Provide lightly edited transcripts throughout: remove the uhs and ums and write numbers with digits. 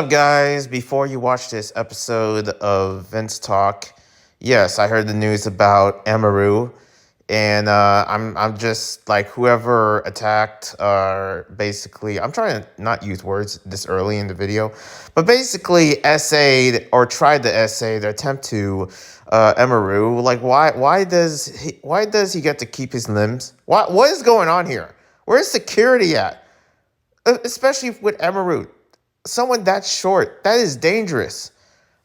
Up, guys? Before you watch this episode of VinzTalk, yes, I heard the news about Emiru, and I'm just like whoever attacked. Basically, I'm trying to not use words this early in the video, but basically essayed or tried to essay the attempt to Emiru. Like, why does he get to keep his limbs? What is going on here? Where's security at? Especially with Emiru, someone that short, that is dangerous.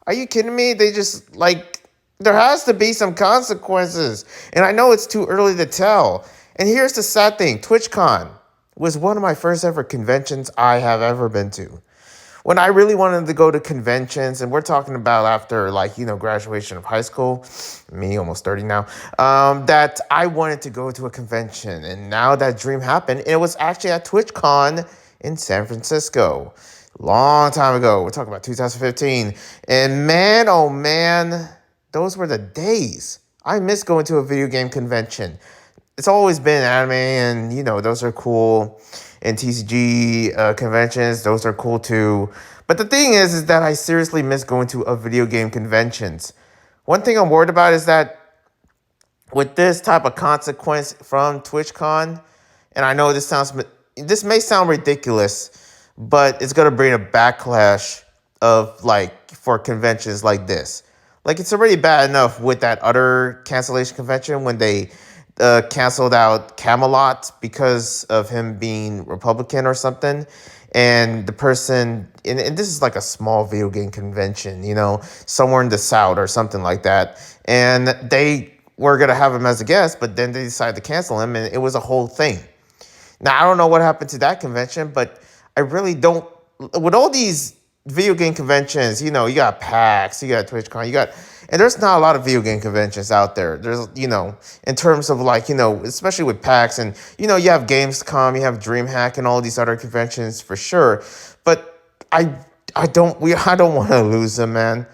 Are you kidding me? They just like there has to be some consequences. And I know it's too early to tell. And here's the sad thing. TwitchCon was one of my first ever conventions I have ever been to. When I really wanted to go to conventions, and we're talking about after graduation of high school, me almost 30 now, that I wanted to go to a convention. And now that dream happened. And it was actually at TwitchCon in San Francisco. Long time ago. We're talking about 2015. And man, oh man, those were the days. I miss going to a video game convention. It's always been anime, and those are cool. And TCG conventions, those are cool too. But the thing is that I seriously miss going to a video game conventions. One thing I'm worried about is that with this type of consequence from TwitchCon, and I know this may sound ridiculous, but it's gonna bring a backlash of for conventions like this. Like, it's already bad enough with that other cancellation convention when they canceled out Camelot because of him being Republican or something. And the person, and this is like a small video game convention, somewhere in the South or something like that. And they were going to have him as a guest, but then they decided to cancel him, and it was a whole thing. Now, I don't know what happened to that convention, but I really don't. With all these video game conventions, you got PAX, you got TwitchCon, and there's not a lot of video game conventions out there. There's, in terms of especially with PAX, and, you have Gamescom, you have DreamHack, and all these other conventions for sure. But I don't want to lose them, man.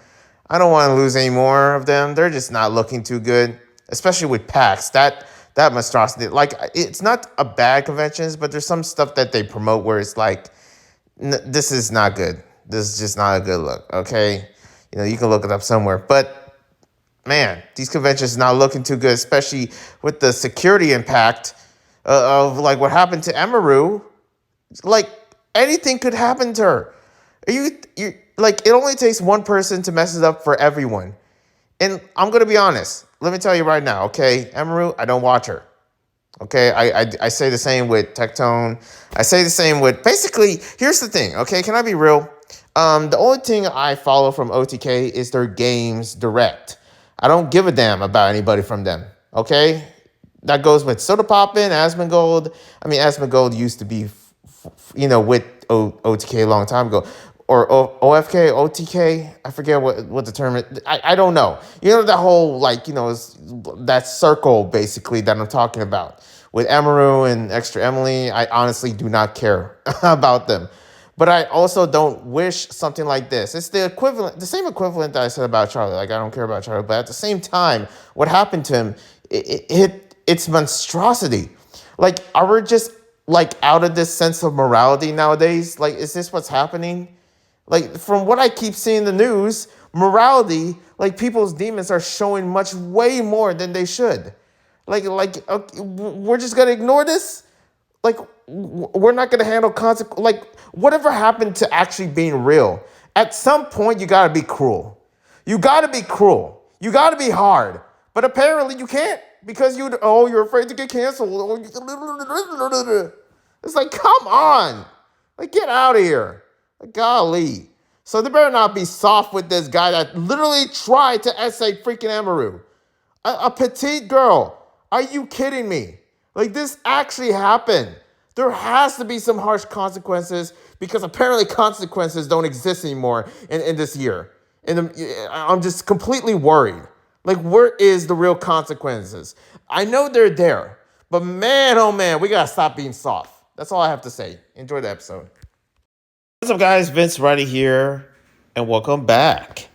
I don't want to lose any more of them. They're just not looking too good, especially with PAX. That monstrosity, it's not a bad conventions, but there's some stuff that they promote where it's like, this is not good. This is just not a good look, okay? You can look it up somewhere. But, man, these conventions are not looking too good, especially with the security impact of, what happened to Emiru. Anything could happen to her. It only takes one person to mess it up for everyone. And I'm going to be honest. Let me tell you right now, okay? Emiru, I don't watch her. Okay, I say the same with Tectone. I say the same with... Basically, here's the thing, okay? Can I be real? The only thing I follow from OTK is their games direct. I don't give a damn about anybody from them, okay? That goes with Soda Poppin', Asmongold. I mean, Asmongold used to be, with OTK a long time ago. Or OFK, OTK, I forget what the term is. I don't know. That whole, that circle, basically, that I'm talking about. With Emiru and Extra Emily, I honestly do not care about them. But I also don't wish something like this. It's the same equivalent that I said about Charlie. I don't care about Charlie. But at the same time, what happened to him, it's monstrosity. Are we just, out of this sense of morality nowadays? Is this what's happening? From what I keep seeing in the news, morality, people's demons are showing way more than they should. Okay, we're just going to ignore this? We're not going to handle consequences. Whatever happened to actually being real? At some point, you got to be cruel. You got to be cruel. You got to be hard. But apparently you can't because you're afraid to get canceled. It's come on. Get out of here. Golly. So they better not be soft with this guy that literally tried to essay freaking Emiru. A petite girl. Are you kidding me? This actually happened. There has to be some harsh consequences because apparently consequences don't exist anymore in this year. And I'm just completely worried. Where is the real consequences? I know they're there, but man, oh man, we gotta stop being soft. That's all I have to say. Enjoy the episode. What's up, guys? Vince Ridey here, and welcome back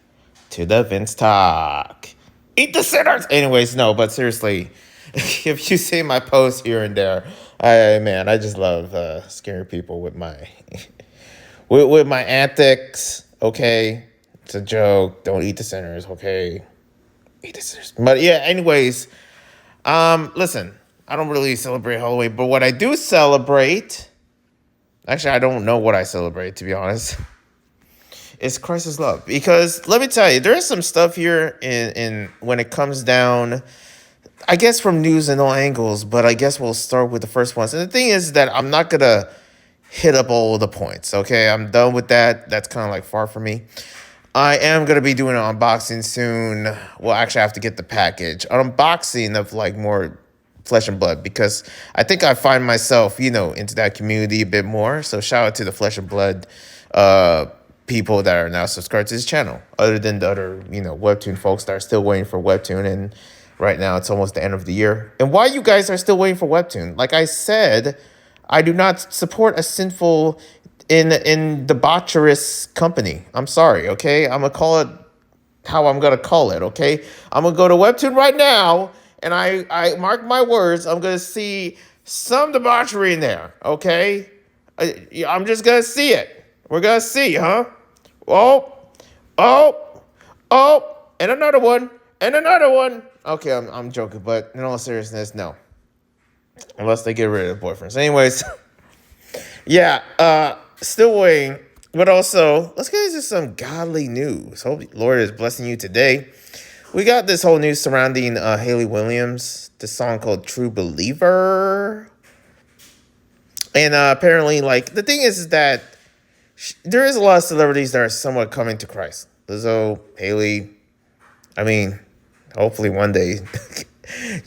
to the Vince Talk. Eat the sinners! Anyways, no, but seriously, if you see my posts here and there, I just love scaring people with my with my antics. Okay, it's a joke. Don't eat the sinners. Okay, eat the sinners. But yeah, anyways, listen, I don't really celebrate Halloween, but what I do celebrate, actually, I don't know what I celebrate, to be honest, is Christ's love. Because let me tell you, there is some stuff here in when it comes down, I guess from news and all angles, but I guess we'll start with the first ones. And the thing is that I'm not gonna hit up all the points, okay? I'm done with that. That's kind of like far from me. I am gonna be doing an unboxing soon. Well, actually, I have to get the package. An unboxing of like more flesh and blood because I think I find myself, into that community a bit more. So shout out to the flesh and blood uh people that are now subscribed to this channel. Other than the other, webtoon folks that are still waiting for webtoon, and right now it's almost the end of the year. And why you guys are still waiting for webtoon? Like I said, I do not support a sinful in debaucherous company. I'm sorry, okay? I'm gonna call it how I'm gonna call it, okay? I'm gonna go to Webtoon right now, and I mark my words, I'm gonna see some debauchery in there, okay? I'm just gonna see it. We're gonna see, huh? Oh, oh, oh, and another one, and another one. Okay, I'm joking, but in all seriousness, no. Unless they get rid of boyfriends. Anyways, yeah, still waiting. But also, let's get into some godly news. Hope the Lord is blessing you today. We got this whole news surrounding Haley Williams, the song called True Believer. And apparently, like, the thing is that there is a lot of celebrities that are somewhat coming to Christ. Lizzo, Haley, I mean, hopefully one day,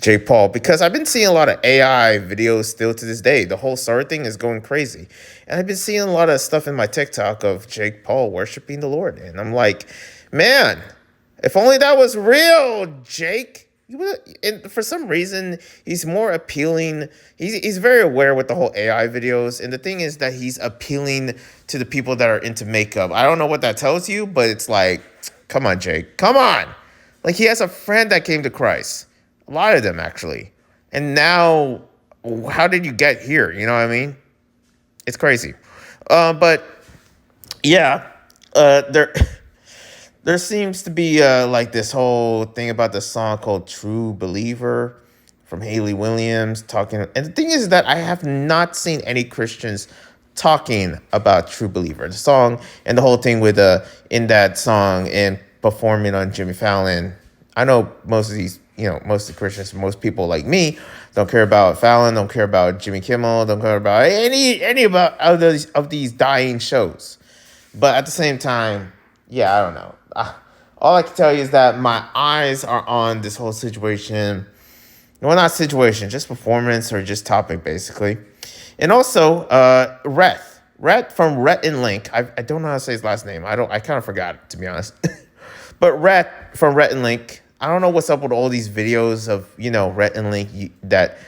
Jake Paul, because I've been seeing a lot of AI videos still to this day. The whole SAR thing is going crazy. And I've been seeing a lot of stuff in my TikTok of Jake Paul worshiping the Lord. And I'm like, man, if only that was real, Jake. And for some reason, he's more appealing. He's very aware with the whole AI videos. And the thing is that he's appealing to the people that are into makeup. I don't know what that tells you, but it's like, come on, Jake. Come on. Like, he has a friend that came to Christ. A lot of them, actually. And now, how did you get here? You know what I mean? It's crazy. But, yeah, there there seems to be, like, this whole thing about the song called True Believer from Haley Williams talking. And the thing is that I have not seen any Christians talking about True Believer. The song and the whole thing with, in that song and performing on Jimmy Fallon. I know most of these, most of the Christians, most people like me don't care about Fallon, don't care about Jimmy Kimmel, don't care about any about of these dying shows. But at the same time, yeah, I don't know. All I can tell you is that my eyes are on this whole situation. Well, not situation, just performance or just topic, basically. And also, Rhett from Rhett and Link. I don't know how to say his last name. I kind of forgot, to be honest. But Rhett from Rhett and Link, I don't know what's up with all these videos of, Rhett and Link that,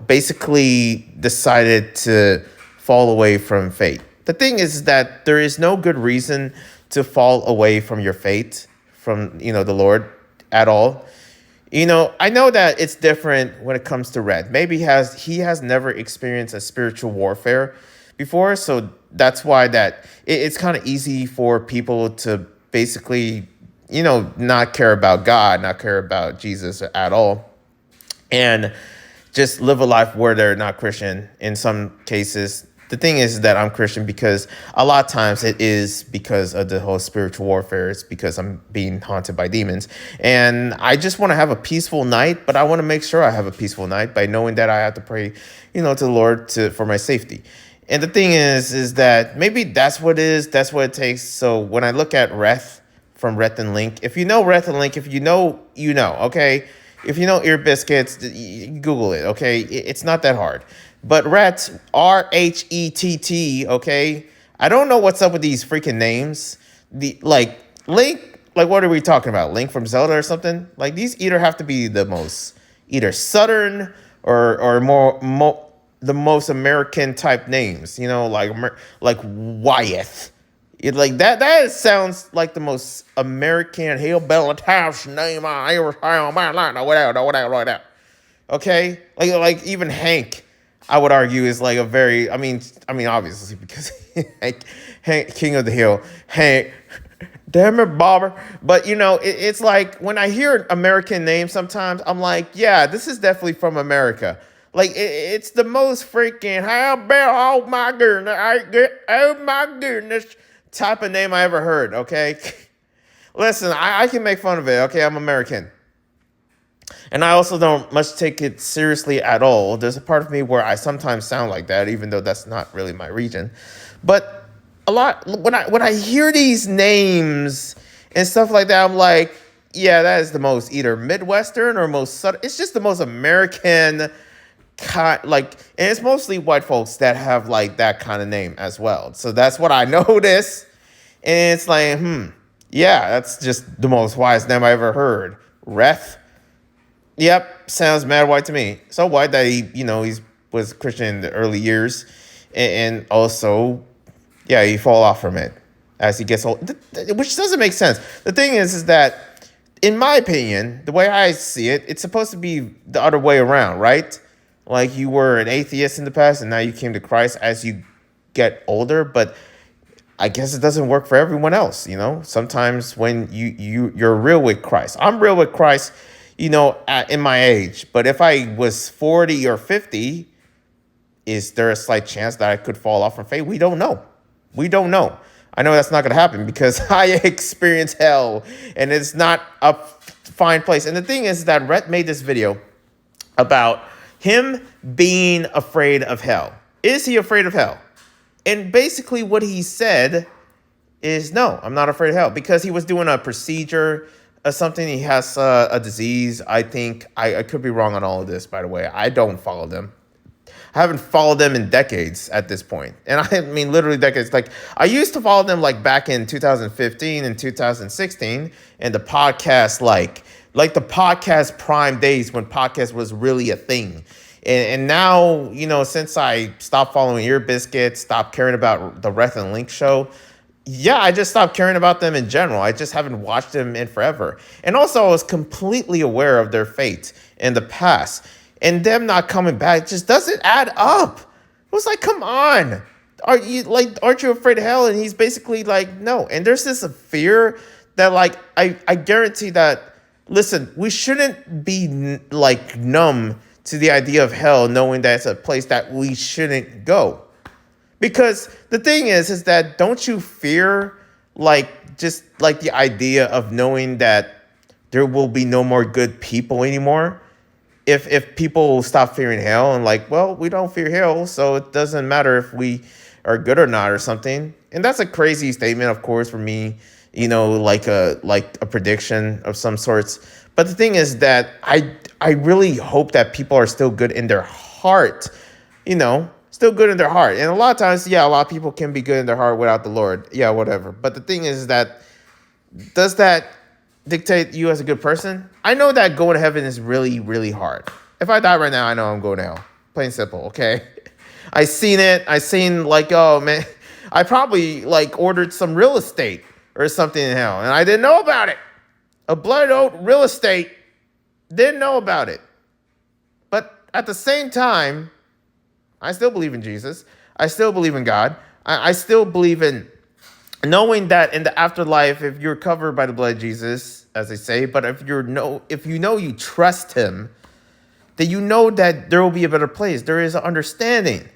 basically decided to fall away from faith. The thing is that there is no good reason to fall away from your faith, from, the Lord at all. I know that it's different when it comes to Red. Maybe he has never experienced a spiritual warfare before, so that's why it's kind of easy for people to basically, not care about God, not care about Jesus at all, and just live a life where they're not Christian in some cases. The thing is that I'm Christian because a lot of times it is because of the whole spiritual warfare. It's because I'm being haunted by demons. And I just want to have a peaceful night, but I want to make sure I have a peaceful night by knowing that I have to pray, to the Lord for my safety. And the thing is that maybe that's what it is. That's what it takes. So when I look at Reth from Reth and Link, if you know Reth and Link, if you know, okay? If you know Ear Biscuits, Google it, okay? It's not that hard. But Rhett, Rhett, okay? I don't know what's up with these freaking names. Link, what are we talking about? Link from Zelda or something? Like, these either have to be the most, either Southern or more the most American type names, like Wyeth. Like that sounds like the most American hillbilly house name I ever found in my life. Whatever. Okay? Like even Hank. I would argue is like a very, I mean, obviously because Hank, King of the Hill, Hank, damn it, Bobber. But it's like when I hear an American name, sometimes I'm like, yeah, this is definitely from America. Like it's the most freaking how about oh my goodness, oh my goodness type of name I ever heard. Okay, listen, I can make fun of it. Okay, I'm American. And I also don't much take it seriously at all. There's a part of me where I sometimes sound like that, even though that's not really my region. But a lot when I hear these names and stuff like that, I'm like, yeah, that is the most either Midwestern or most Southern. It's just the most American like, and it's mostly white folks that have like that kind of name as well. So that's what I notice, and it's like, yeah, that's just the most whitest name I ever heard. Ref. Yep, sounds mad white to me. So white that he was Christian in the early years, and also, yeah, he fall off from it as he gets old, which doesn't make sense. The thing is that, in my opinion, the way I see it, it's supposed to be the other way around, right? Like you were an atheist in the past, and now you came to Christ as you get older, but I guess it doesn't work for everyone else, Sometimes when you're real with Christ. I'm real with Christ, in my age. But if I was 40 or 50, is there a slight chance that I could fall off from faith? We don't know. We don't know. I know that's not going to happen because I experience hell, and it's not a fine place. And the thing is that Rhett made this video about him being afraid of hell. Is he afraid of hell? And basically what he said is, no, I'm not afraid of hell, because he was doing a procedure or something. He has a disease. I think I could be wrong on all of this, by the way. I don't follow them. I haven't followed them in decades at this point. And I mean, literally decades. Like, I used to follow them like back in 2015 and 2016, and the podcast, like the podcast prime days when podcast was really a thing. And now, since I stopped following Ear Biscuit, stopped caring about the Reth and Link show, yeah, I just stopped caring about them in general. I just haven't watched them in forever. And also, I was completely aware of their fate in the past. And them not coming back just doesn't add up. It was like, come on. Aren't you afraid of hell? And he's basically like, no. And there's this fear that, like, I guarantee that, listen, we shouldn't be, numb to the idea of hell, knowing that it's a place that we shouldn't go. Because the thing is that don't you fear, just the idea of knowing that there will be no more good people anymore? If people stop fearing hell and well, we don't fear hell, so it doesn't matter if we are good or not or something. And that's a crazy statement, of course, for me, like a prediction of some sorts. But the thing is that I really hope that people are still good in their heart, still good in their heart. And a lot of times, yeah, a lot of people can be good in their heart without the Lord. Yeah, whatever. But the thing is that, does that dictate you as a good person? I know that going to heaven is really, really hard. If I die right now, I know I'm going to hell. Plain simple, okay? I seen it. I seen oh, man, I probably ordered some real estate or something in hell, and I didn't know about it. A blood oath real estate, didn't know about it. But at the same time, I still believe in Jesus. I still believe in God. I still believe in knowing that in the afterlife, if you're covered by the blood of Jesus, as they say, but if you trust him, then you know that there will be a better place. There is an understanding.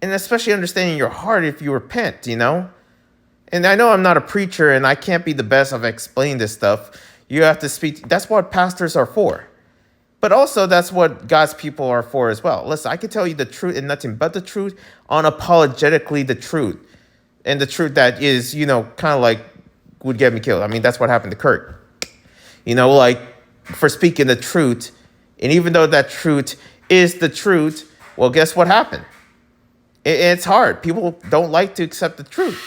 And especially understanding your heart if you repent, And I know I'm not a preacher and I can't be the best of explaining this stuff. You have to speak. That's what pastors are for. But also, that's what God's people are for as well. Listen, I can tell you the truth and nothing but the truth, unapologetically the truth. And the truth that is, kind of would get me killed. I mean, that's what happened to Kurt. For speaking the truth. And even though that truth is the truth, well, guess what happened? It's hard. People don't like to accept the truth.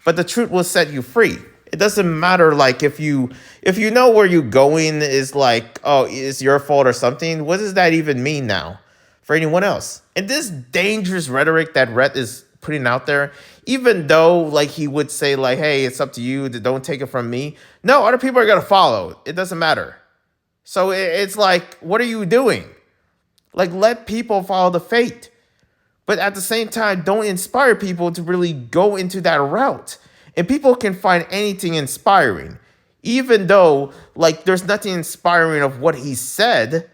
But the truth will set you free. It doesn't matter, if you know where you're going is oh, it's your fault or something. What does that even mean now for anyone else? And this dangerous rhetoric that Rhett is putting out there, even though he would say hey, it's up to you, don't take it from me. No, other people are going to follow. It doesn't matter. So it's what are you doing? Like, let people follow the faith. But at the same time, don't inspire people to really go into that route. And people can find anything inspiring. Even though, like, there's nothing inspiring of what he said,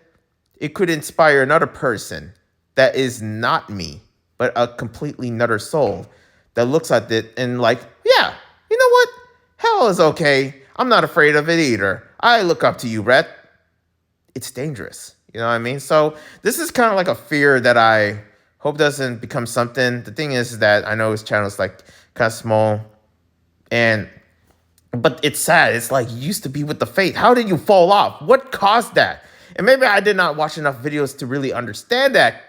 it could inspire another person that is not me, but a completely another soul that looks at it and like, yeah, you know what? Hell is okay. I'm not afraid of it either. I look up to you, Rhett. It's dangerous. You know what I mean? So this is kind of like a fear that I hope doesn't become something. The thing is that I know his channel is like kind of small, but it's sad. It's like you used to be with the faith. How did you fall off? What caused that? And maybe I did not watch enough videos to really understand that,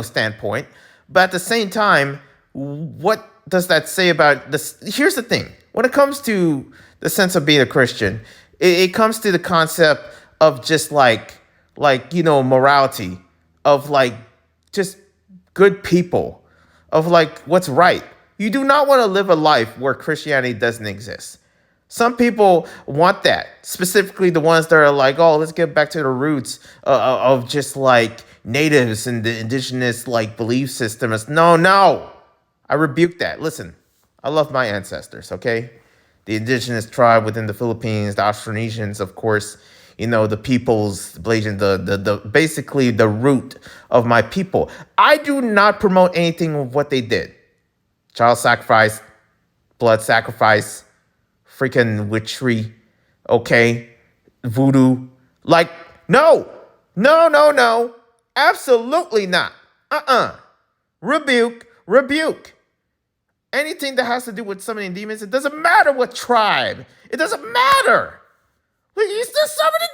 standpoint. But at the same time, what does that say about this? Here's the thing. When it comes to the sense of being a Christian, it comes to the concept of just like morality, of like just good people, of like what's right. You do not want to live a life where Christianity doesn't exist. Some people want that, specifically the ones that are like, oh, let's get back to the roots of just like natives and the indigenous like belief systems. No, I rebuke that. Listen, I love my ancestors, okay? The indigenous tribe within the Philippines, the Austronesians, of course, the peoples, the basically the root of my people. I do not promote anything of what they did. Child sacrifice, blood sacrifice, freaking witchery, okay? Voodoo. Like, no, absolutely not. Rebuke. Anything that has to do with summoning demons, it doesn't matter what tribe. It doesn't matter. He's still summoning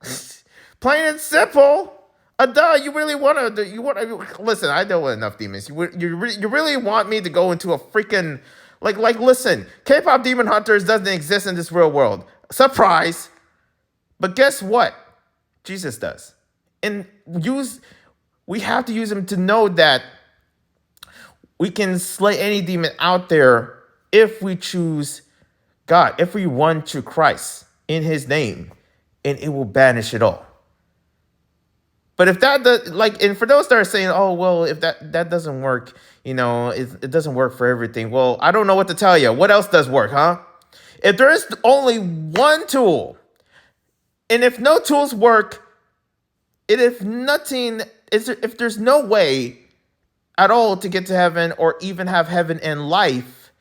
demons. Plain and simple. You really want to, listen, I know enough demons. You really want me to go into a freaking, listen, K-pop demon hunters doesn't exist in this real world. Surprise. But guess what? Jesus does. And we have to use him to know that we can slay any demon out there if we choose God, if we run to Christ in his name, and it will banish it all. But if that does, and for those that are saying, oh, well, if that doesn't work, it doesn't work for everything. Well, I don't know what to tell you. What else does work, huh? If there is only one tool, and if no tools work, and if there's no way at all to get to heaven or even have heaven in life,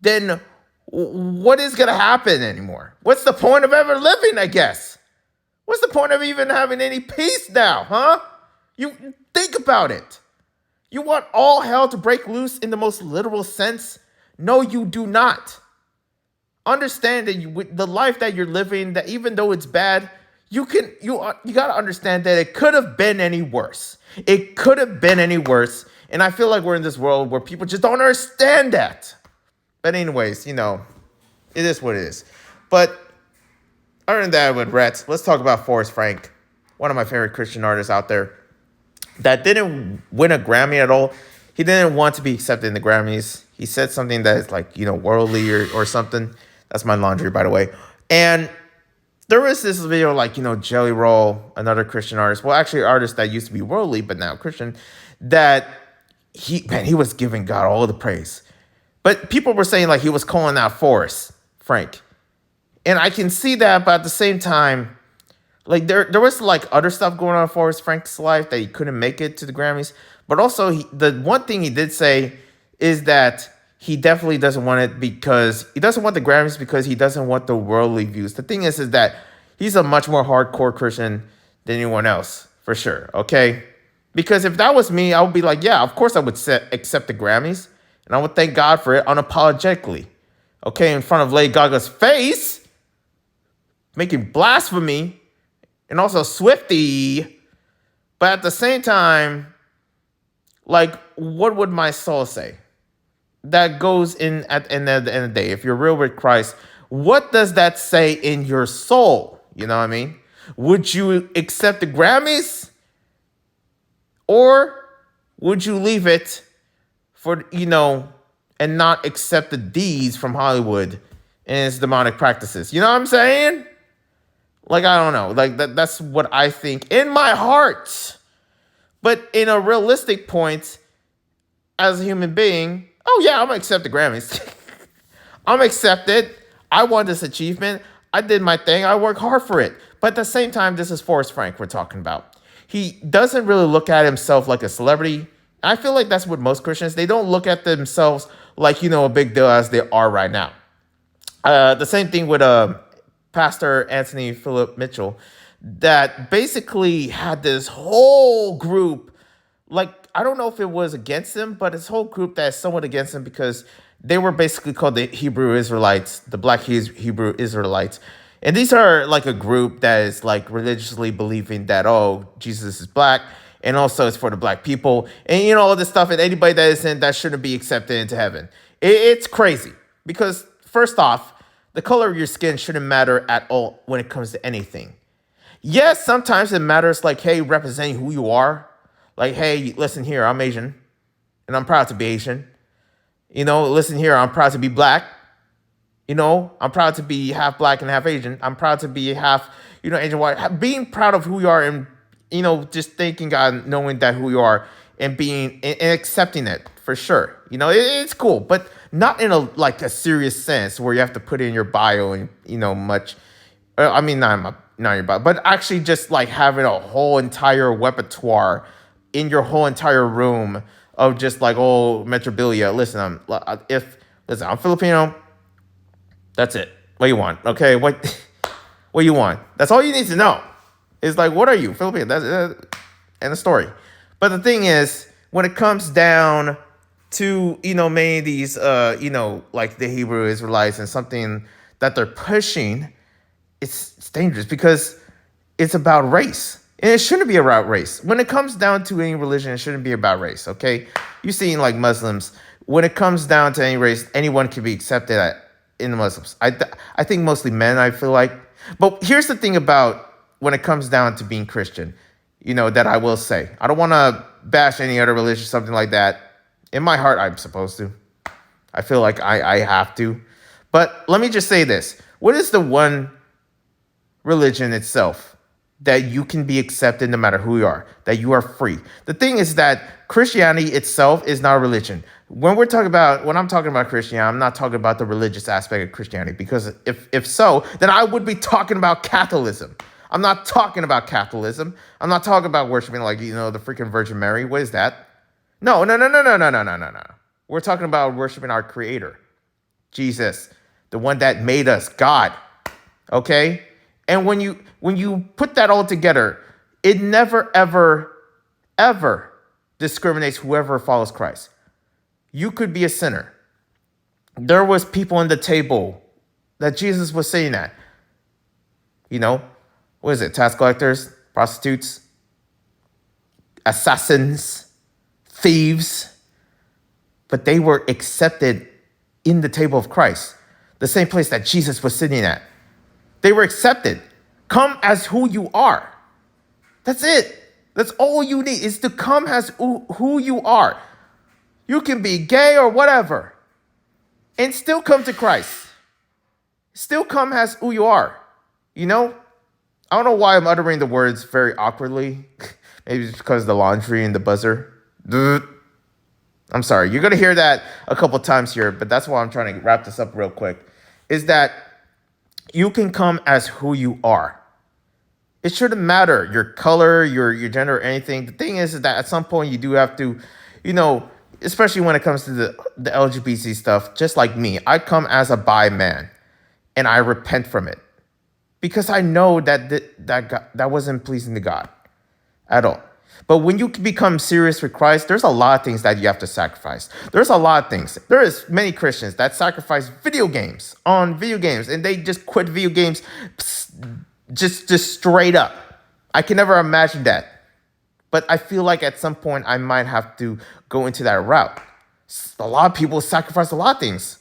then what is going to happen anymore? What's the point of ever living, I guess? What's the point of even having any peace now, huh? You think about it. You want all hell to break loose in the most literal sense? No, you do not. Understand that the life that you're living, that even though it's bad, you got to understand that it could have been any worse. It could have been any worse. And I feel like we're in this world where people just don't understand that. But anyways, it is what it is. But other than that, with Rhett, let's talk about Forrest Frank, one of my favorite Christian artists out there that didn't win a Grammy at all. He didn't want to be accepted in the Grammys. He said something that is like, worldly or something. That's my laundry, by the way. And there was this video Jelly Roll, another Christian artist. Well, actually, an artist that used to be worldly, but now Christian, that he was giving God all the praise. But people were saying he was calling out Forrest Frank. And I can see that, but at the same time, there was other stuff going on in Forrest Frank's life that he couldn't make it to the Grammys. But also, the one thing he did say is that he definitely doesn't want it because he doesn't want the Grammys because he doesn't want the worldly views. The thing is that he's a much more hardcore Christian than anyone else, for sure, okay? Because if that was me, I would be like, yeah, of course I would accept the Grammys. And I would thank God for it unapologetically. Okay, in front of Lady Gaga's face, making blasphemy, and also Swiftie. But at the same time, what would my soul say? That goes in at the end of the day. If you're real with Christ, what does that say in your soul? You know what I mean? Would you accept the Grammys? Or would you leave it for, and not accept the D's from Hollywood and its demonic practices? You know what I'm saying? Like, I don't know. Like, that's what I think in my heart. But in a realistic point, as a human being, oh yeah, I'm gonna accept the Grammys. I'm accepted. I want this achievement. I did my thing. I work hard for it. But at the same time, this is Forrest Frank we're talking about. He doesn't really look at himself like a celebrity. I feel like that's what most Christians, they don't look at themselves like, a big deal as they are right now. The same thing with Pastor Anthony Philip Mitchell, that basically had this whole group, like, I don't know if it was against him, but his whole group that's somewhat against him because they were basically called the Hebrew Israelites, the Black Hebrew Israelites. And these are like a group that is like religiously believing that, oh, Jesus is black, and also it's for the black people, and all this stuff, and anybody that isn't, that shouldn't be accepted into heaven. It's crazy because, first off, the color of your skin shouldn't matter at all when it comes to anything. Yes, sometimes it matters, like, hey, representing who you are. Like, hey, listen here, I'm Asian, and I'm proud to be Asian. Listen here, I'm proud to be black. I'm proud to be half black and half Asian. I'm proud to be half, Asian white. Being proud of who you are and, just thanking God, knowing that who you are and being and accepting it for sure. It's cool, but not in a serious sense where you have to put in your bio and, much. I mean, not your bio, but actually just like having a whole entire repertoire in your whole entire room of just like, oh, Metrobilia. Listen, I'm Filipino. That's it. What you want? Okay, what you want? That's all you need to know. It's like, what are you, Filipino? That's and the story. But the thing is, when it comes down to many of these like the Hebrew Israelites and something that they're pushing, it's dangerous because it's about race. And it shouldn't be about race. When it comes down to any religion, it shouldn't be about race, okay? You see, like Muslims, when it comes down to any race, anyone can be accepted in the Muslims. I think mostly men, I feel like. But here's the thing about when it comes down to being Christian, that I will say. I don't want to bash any other religion, something like that. In my heart, I'm supposed to. I feel like I have to. But let me just say this. What is the one religion itself that you can be accepted no matter who you are, that you are free? The thing is that Christianity itself is not a religion. When I'm talking about Christianity, I'm not talking about the religious aspect of Christianity, because if so, then I would be talking about Catholicism. I'm not talking about Catholicism. I'm not talking about worshiping like, the freaking Virgin Mary. What is that? No. We're talking about worshiping our Creator, Jesus, the one that made us, God. Okay? And when you put that all together, it never, ever, ever discriminates whoever follows Christ. You could be a sinner. There was people on the table that Jesus was saying that. What is it? Tax collectors, prostitutes, assassins, thieves. But they were accepted in the table of Christ, the same place that Jesus was sitting at. They were accepted. Come as who you are. That's it. That's all you need, is to come as who you are. You can be gay or whatever and still come to Christ. Still come as who you are. I don't know why I'm uttering the words very awkwardly. Maybe it's because of the laundry and the buzzer. I'm sorry. You're going to hear that a couple times here, but that's why I'm trying to wrap this up real quick, is that you can come as who you are. It shouldn't matter your color, your gender, or anything. The thing is that at some point you do have to, especially when it comes to the LGBT stuff, just like me, I come as a bi man and I repent from it because I know that wasn't pleasing to God at all. But when you become serious with Christ, there's a lot of things that you have to sacrifice. There's a lot of things. There is many Christians that sacrifice video games and they just quit video games just straight up. I can never imagine that. But I feel like at some point I might have to go into that route. A lot of people sacrifice a lot of things,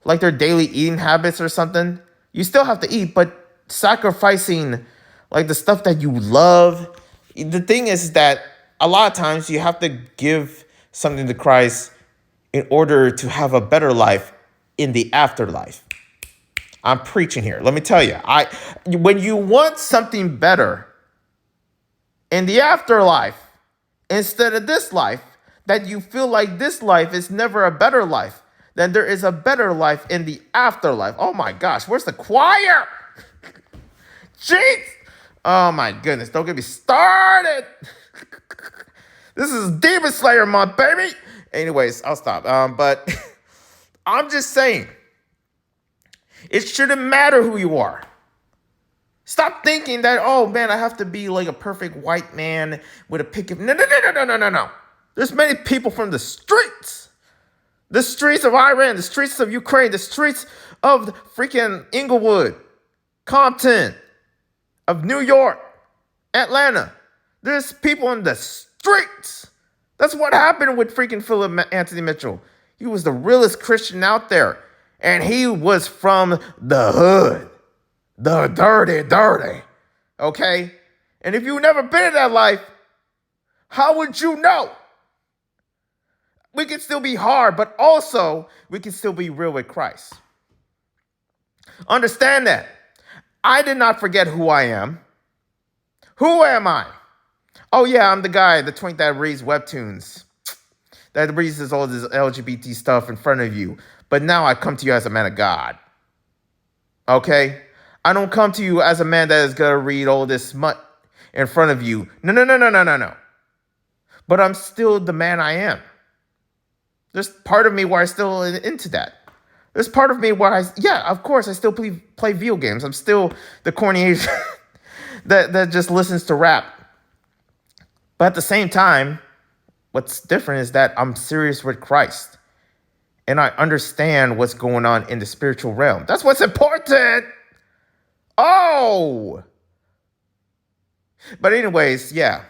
like their daily eating habits or something. You still have to eat, but sacrificing like the stuff that you love. The thing is that a lot of times you have to give something to Christ in order to have a better life in the afterlife. I'm preaching here. Let me tell you, when you want something better in the afterlife instead of this life, that you feel like this life is never a better life, then there is a better life in the afterlife. Oh my gosh, where's the choir? Jeez. Oh my goodness, don't get me started. This is Demon Slayer month, baby. Anyways, I'll stop. But I'm just saying, it shouldn't matter who you are. Stop thinking that, oh man, I have to be like a perfect white man with a picket. No. There's many people from the streets of Iran, the streets of Ukraine, the streets of the freaking Inglewood, Compton, of New York, Atlanta. There's people in the streets. That's what happened with freaking Philip Anthony Mitchell. He was the realest Christian out there. And he was from the hood. The dirty. Okay? And if you've never been in that life, how would you know? We can still be hard, but also we can still be real with Christ. Understand that. I did not forget who I am. Who am I? Oh yeah, I'm the guy, the twink that reads webtoons, that reads all this LGBT stuff in front of you. But now I come to you as a man of God. Okay? I don't come to you as a man that is going to read all this smut in front of you. No. But I'm still the man I am. There's part of me where I still into that. There's part of me where of course, I still play video games. I'm still the corny Asian that just listens to rap. But at the same time, what's different is that I'm serious with Christ. And I understand what's going on in the spiritual realm. That's what's important. Oh. But anyways, yeah.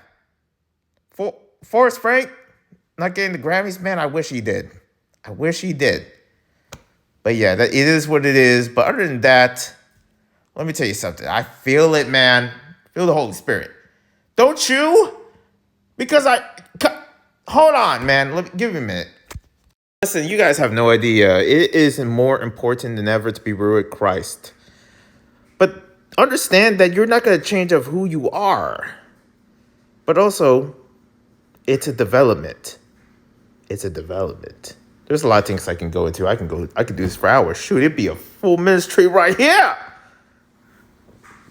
Forrest Frank not getting the Grammys, man, I wish he did. But yeah, it is what it is. But other than that, let me tell you something. I feel it, man. I feel the Holy Spirit. Don't you? Because hold on, man. Give me a minute. Listen, you guys have no idea. It is more important than ever to be real with Christ. But understand that you're not going to change of who you are. But also, it's a development. There's a lot of things I can go into. I can do this for hours. Shoot, it'd be a full ministry right here.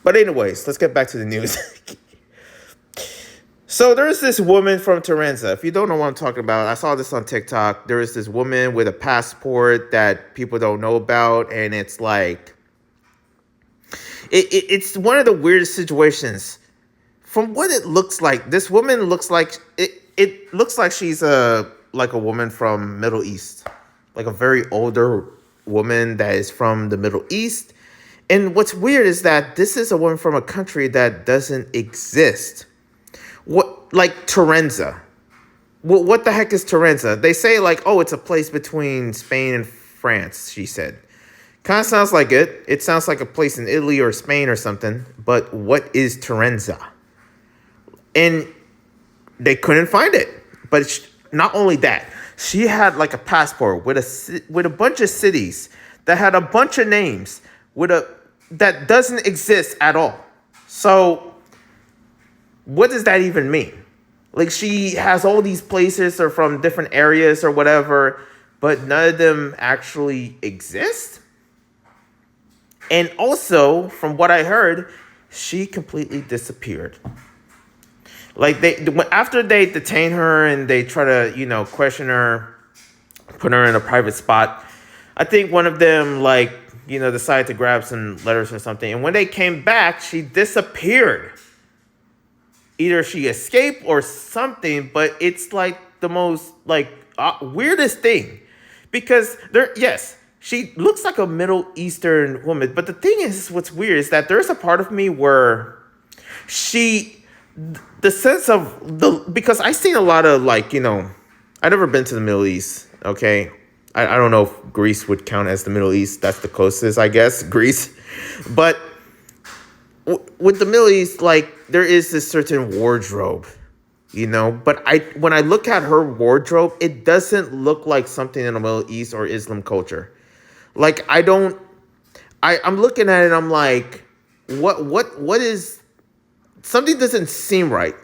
But anyways, let's get back to the news. So there's this woman from Terenza. If you don't know what I'm talking about, I saw this on TikTok. There is this woman with a passport that people don't know about. And it's like, it's one of the weirdest situations. From what it looks like, this woman looks like, it looks like she's like a woman from Middle East. Like a very older woman that is from the Middle East. And what's weird is that this is a woman from a country that doesn't exist. Like Terenza. What the heck is Terenza? They say like, oh, it's a place between Spain and France, she said. Kind of sounds like it. It sounds like a place in Italy or Spain or something. But what is Terenza? And they couldn't find it. But not only that, she had like a passport with a bunch of cities that had a bunch of names that doesn't exist at all. So what does that even mean? Like she has all these places or from different areas or whatever, but none of them actually exist. And also, from what I heard, she completely disappeared. Like after they detain her and they try to, question her, put her in a private spot, I think one of them decided to grab some letters or something. And when they came back, she disappeared. Either she escaped or something, but it's like the most weirdest thing. Because she looks like a Middle Eastern woman. But the thing is, what's weird is that there's a part of me where because I've seen a lot of I've never been to the Middle East, okay? I don't know if Greece would count as the Middle East. That's the closest, I guess, Greece. But with the Middle East, there is this certain wardrobe, But when I look at her wardrobe, it doesn't look like something in the Middle East or Islam culture. I'm looking at it. I'm like, what is something doesn't seem right.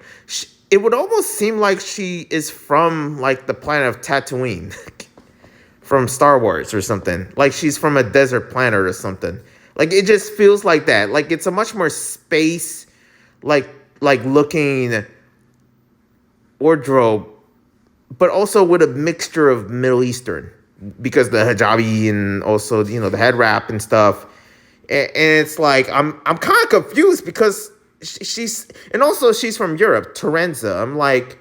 It would almost seem like she is from like the planet of Tatooine from Star Wars or something. Like she's from a desert planet or something. Like it just feels like that. Like it's a much more space like looking wardrobe, but also with a mixture of Middle Eastern because the hijabi and also the head wrap and stuff. And it's like I'm kind of confused because she's and also she's from Europe, Terenza. I'm like,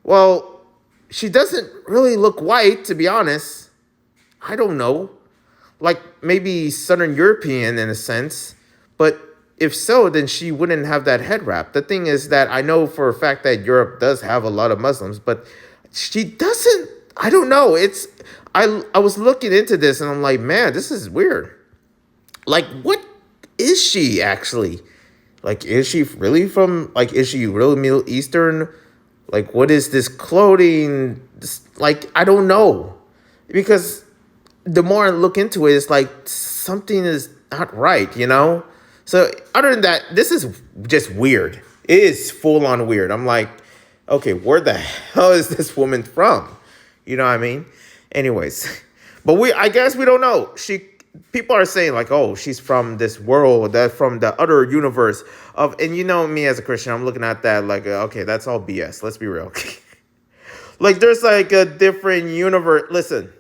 well, she doesn't really look white, to be honest. I don't know. Like maybe Southern European in a sense, but if so, then she wouldn't have that head wrap. The thing is that I know for a fact that Europe does have a lot of Muslims, but she doesn't. I don't know. I was looking into this and I'm like, man, this is weird. Like, what is she actually? Like, is she really from? Like, is she really Middle Eastern? Like, what is this clothing? Like, I don't know, because the more I look into it, it's like something is not right, So other than that, this is just weird. It is full on weird. I'm like, okay, where the hell is this woman from? You know what I mean? Anyways, but I guess we don't know. People are saying like, oh, she's from this world, that from the other universe of, and me as a Christian, I'm looking at that like, okay, that's all BS. Let's be real. Like there's like a different universe. Listen.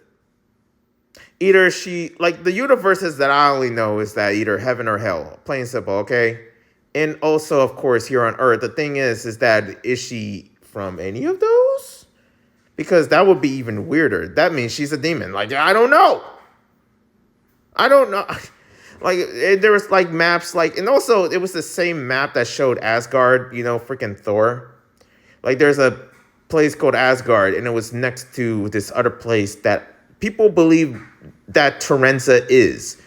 Either the universes that I only know is that either heaven or hell, plain and simple, okay? And also, of course, here on Earth, the thing is that is she from any of those? Because that would be even weirder. That means she's a demon. Like, I don't know. Like, there was like maps, like, and also it was the same map that showed Asgard, freaking Thor. Like, there's a place called Asgard, and it was next to this other place that people believe that Terenza is.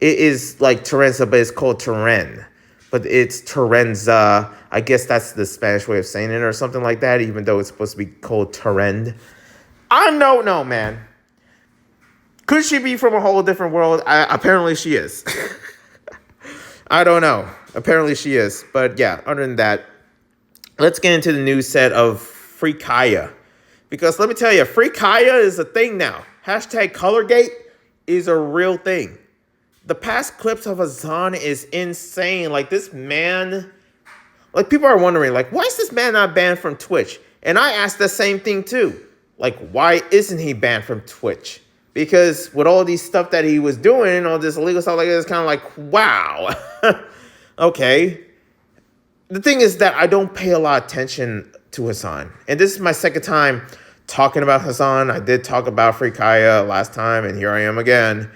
It is like Terenza, but it's called Teren. But it's Terenza. I guess that's the Spanish way of saying it or something like that, even though it's supposed to be called Terend. I don't know, man. Could she be from a whole different world? Apparently she is. I don't know. Apparently she is. But yeah, other than that, let's get into the news set of Free Kaya. Because let me tell you, Free Kaya is a thing now. Hashtag Colorgate is a real thing. The past clips of Hassan is insane. Like this man, like people are wondering, like, why is this man not banned from Twitch? And I asked the same thing too. Like, why isn't he banned from Twitch? Because with all these stuff that he was doing, all this illegal stuff like this, it's kind of like, wow. Okay. The thing is that I don't pay a lot of attention to Hassan. And this is my second time talking about Hassan. I did talk about Free Kaya last time, and here I am again.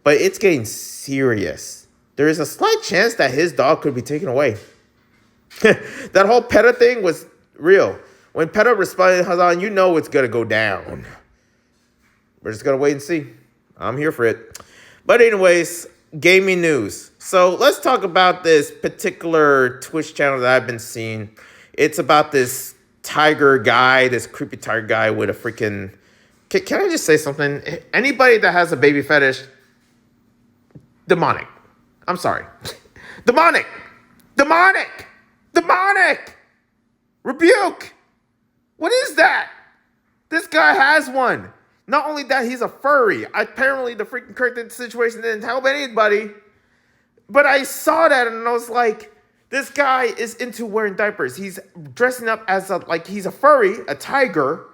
But it's getting serious. There is a slight chance that his dog could be taken away. That whole PETA thing was real. When PETA responded to Hassan, you know it's going to go down. We're just going to wait and see. I'm here for it. But anyways, gaming news. So let's talk about this particular Twitch channel that I've been seeing. It's about this tiger guy, this creepy tiger guy with a freaking... Can I just say something? Anybody that has a baby fetish, demonic. I'm sorry. Demonic. Demonic. Demonic. Rebuke. What is that? This guy has one. Not only that, he's a furry. Apparently, the freaking current situation didn't help anybody. But I saw that and I was like, this guy is into wearing diapers. He's dressing up as he's a furry, a tiger,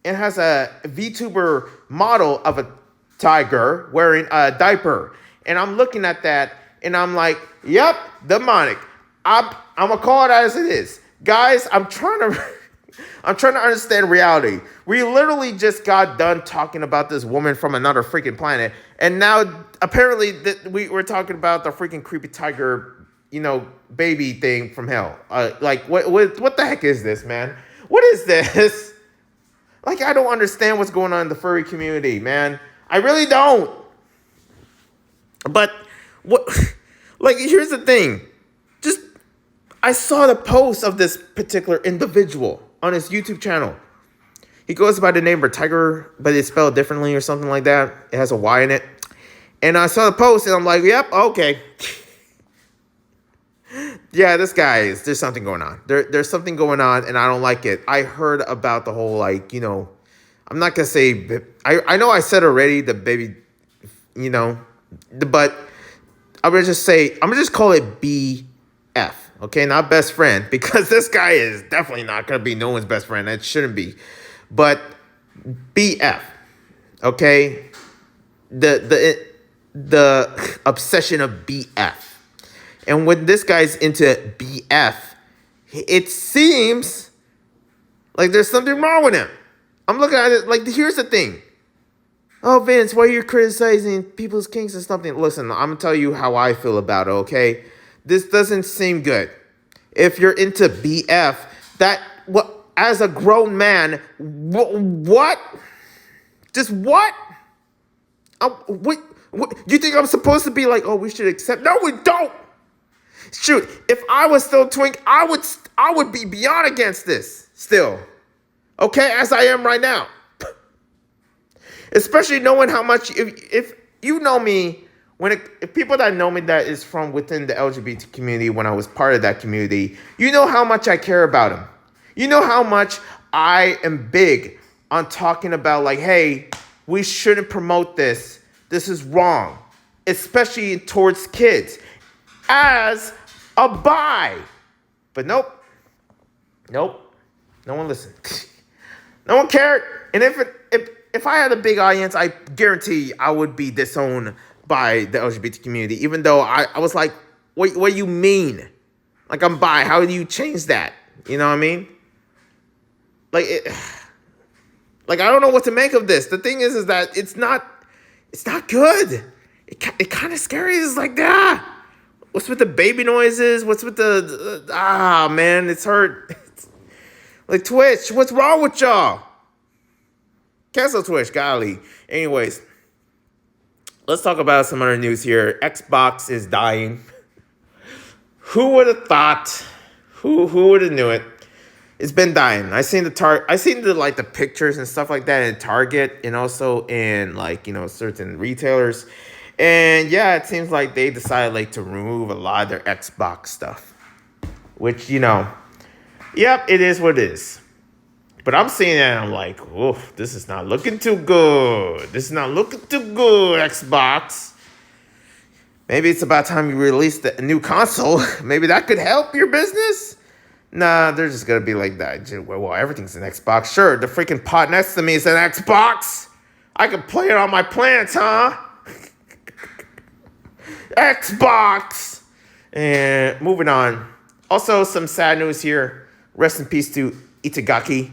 and has a VTuber model of a tiger wearing a diaper. And I'm looking at that and I'm like, yep, demonic. I'm gonna call it as it is. Guys, I'm trying to understand reality. We literally just got done talking about this woman from another freaking planet. And now apparently we're talking about the freaking creepy tiger, baby thing from hell. What the heck is this, man? What is this? Like, I don't understand what's going on in the furry community, man. I really don't. But here's the thing. I saw the post of this particular individual on his YouTube channel. He goes by the name of Tiger, but it's spelled differently or something like that. It has a Y in it. And I saw the post, and I'm like, yep, okay. Yeah, there's something going on. There's something going on, and I don't like it. I heard about the whole, like, I'm not going to say, I know I said already the baby, but I'm going to just call it BF, okay? Not best friend, because this guy is definitely not going to be no one's best friend. That shouldn't be. But BF, okay? The obsession of BF. And when this guy's into BF, it seems like there's something wrong with him. I'm looking at it like, here's the thing. Oh, Vince, why are you criticizing people's kinks and something? Listen, I'm going to tell you how I feel about it, okay? This doesn't seem good. If you're into BF, as a grown man, what? Just what? What? You think I'm supposed to be like, oh, we should accept? No, we don't. Shoot, if I was still twink, I would be beyond against this still. Okay, as I am right now. Especially knowing how much, if you know me, if people that know me that is from within the LGBT community, when I was part of that community, you know how much I care about them. You know how much I am big on talking about, like, hey, we shouldn't promote this. This is wrong, especially towards kids. As a bi. But nope. No one listened. No one cared. And if I had a big audience, I guarantee I would be disowned by the LGBT community. Even though I was like, what do you mean? Like, I'm bi. How do you change that? You know what I mean? Like, I don't know what to make of this. The thing is that it's not good. It kind of scary. It's like, what's with the baby noises? What's with man, it's hurt. Like, Twitch, what's wrong with y'all? Cancel Twitch, golly. Anyways, let's talk about some other news here. Xbox is dying. Who would have thought? Who would have knew it? It's been dying. I seen the pictures and stuff like that in Target and also in certain retailers. And yeah, it seems like they decided to remove a lot of their Xbox stuff. Which, yep, it is what it is. But I'm seeing that and I'm like, oof, this is not looking too good. This is not looking too good, Xbox. Maybe it's about time you release a new console. Maybe that could help your business. Nah, they're just going to be like that. Well, everything's an Xbox. Sure, the freaking pot next to me is an Xbox. I can play it on my plants, huh? Xbox. And moving on. Also, some sad news here. Rest in peace to Itagaki,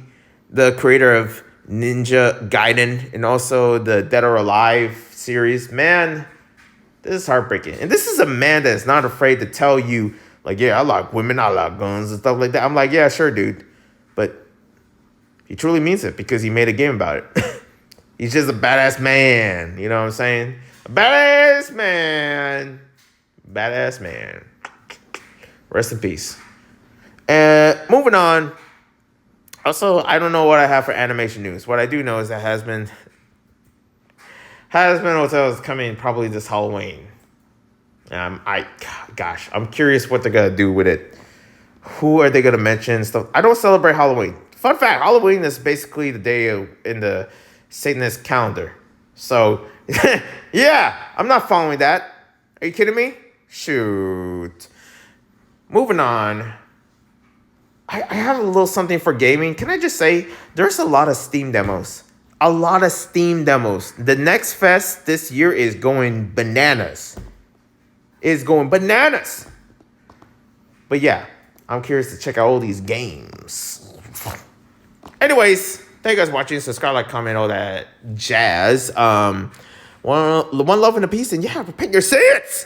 the creator of Ninja Gaiden and also the Dead or Alive series. Man, this is heartbreaking. And this is a man that is not afraid to tell you, like, yeah, I like women, I like guns and stuff like that. I'm like, yeah, sure, dude. But he truly means it because he made a game about it. He's just a badass man. You know what I'm saying? A badass man. Badass man. Rest in peace. And moving on. Also, I don't know what I have for animation news. What I do know is that Has-Been Hotel is coming probably this Halloween. I'm curious what they're going to do with it. Who are they going to mention? Stuff. I don't celebrate Halloween. Fun fact, Halloween is basically the day in the Satanist calendar. So, yeah, I'm not following that. Are you kidding me? Shoot. Moving on. I have a little something for gaming. Can I just say, there's a lot of Steam demos. A lot of Steam demos. The next fest this year is going bananas. It's going bananas. But yeah, I'm curious to check out all these games. Anyways, thank you guys for watching. Subscribe, like, comment, all that jazz. One love and a peace. And yeah, repent your sins.